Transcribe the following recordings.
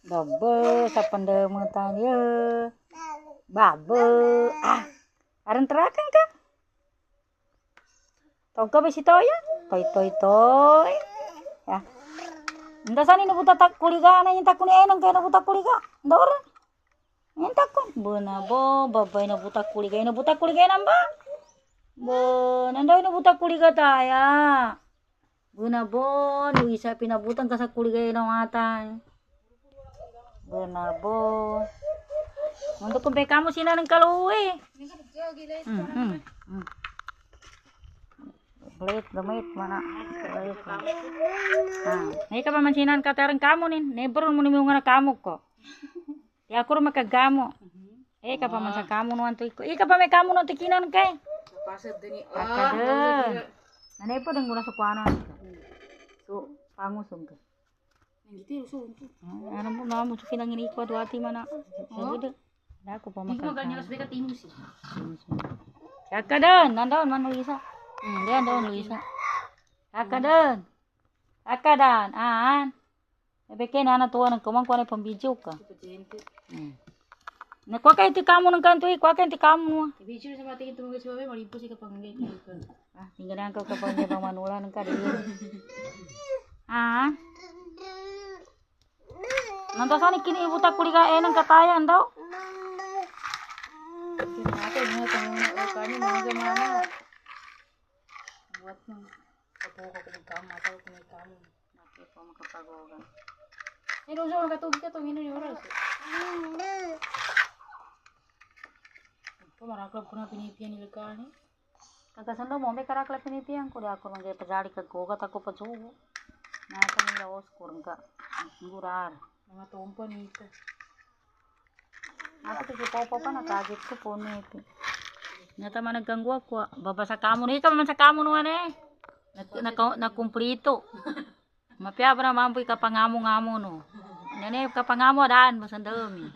Dobe sapende mutan ye. Babe. Aran terakan ka? Toga besi toya? Toy. Ya. Nda sani nabuta tak kuliga na yung takuni enang kaya nabuta kuliga. Nda orang. Yung takun. Bena bo babay nabuta kuliga namba. Nanda nabuta kuliga taya. Bena bo Luisa pinabutan ka sa kuliga ng atay. Bena bo. Untuk kumpe kamu sina ng kaluwi. Belit gamit mana. Nih ka pamansinan ka tarang kamu nin. Never mo nimungan na kamu ko. Ya aku rumah kagamu. Ka pamansa kamu nuan tu iko. Ika pa may kamu nuan tikinan kay. Akade. Nanay po dang guna sa kuanan. So, pangusong ka. Gitu so. Ano mo na mo tukin ang iko duati mana. Sige. Aku pa Hindi mo ganyan sa timus eh. Kakadan, nandaon man Luisa. Dia daon Luisa. Kakadan. Beke na tuwa ng kumang kuan pambidyo ka. Na kwa kay ti kamu ng kanto kwa kay ti kamu. Video sa matingin tumugay si babe malipo si kapangay ka. Tinggal ang kapangay pang manula ng kadi. Nanto sani kini ibu tak kuliga enang katayan daw. Ate mo kani mga mana. Buat mo ako kamu atau kamu. Mati po makapagogan. Pero so katubig ka to ngino oras. Maraklap ko na pinipian nila ka ni. Kagasan daw mo may karaklap pinipian ko. Ako mang pajari kagogat ako pa sugo. Nasa nila oskur ka. Gurar. Mga tumpa nito. Ako tigipopo pa nakagit ko po nito. Nyata man nagkangwa ko. Babasa kamo ni ka man sa kamo nuan eh. Nakumplito. Mapya pa na mampoy kapangamo-ngamo no. Nene kapangamo daan masandami.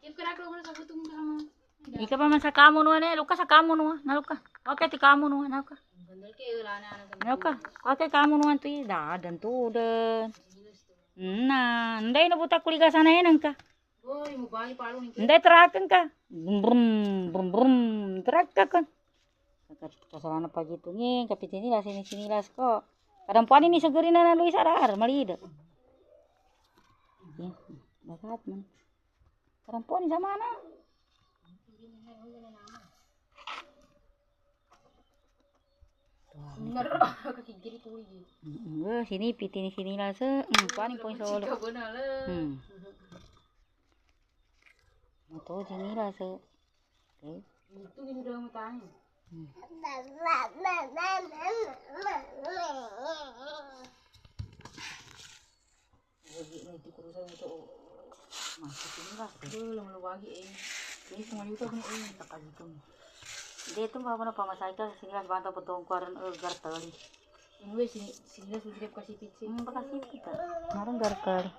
Ikip karaklap ko na sa butong mo. Ika pa man sa kamo nuan eh. Luka sa kamo nuan. Naluka. Okay ti kamo nuan. Naluka. Bandal kayo wala na. Naluka. Okay kamo nuan ti. Dadan tudan. Nday nabuta kuliga sana enang ka. Boy, mo bali palo ni. Nday terakan ka. Brum. Terakan kan. Kasarana pagi tu ni kapitinilas sinilas ko. Kadang puan ini segerin na Luisa rar malida. Bakat man. Kadang puan sa mana? Ngaro kakigiri tuli. Sini pitini sinilas puan poin solo. Moto sinilas. Okay. Itu ni sudah mau tanya. Lagi nanti kurusan itu masuk sinilas. Belum lagi ini semua itu kan tak gitu. Dito ba na pamasay ka sinilas banta potong kuaran gartali. Ini sinilas sudah kasih pitsi. Pakasih kita. Narang gartali.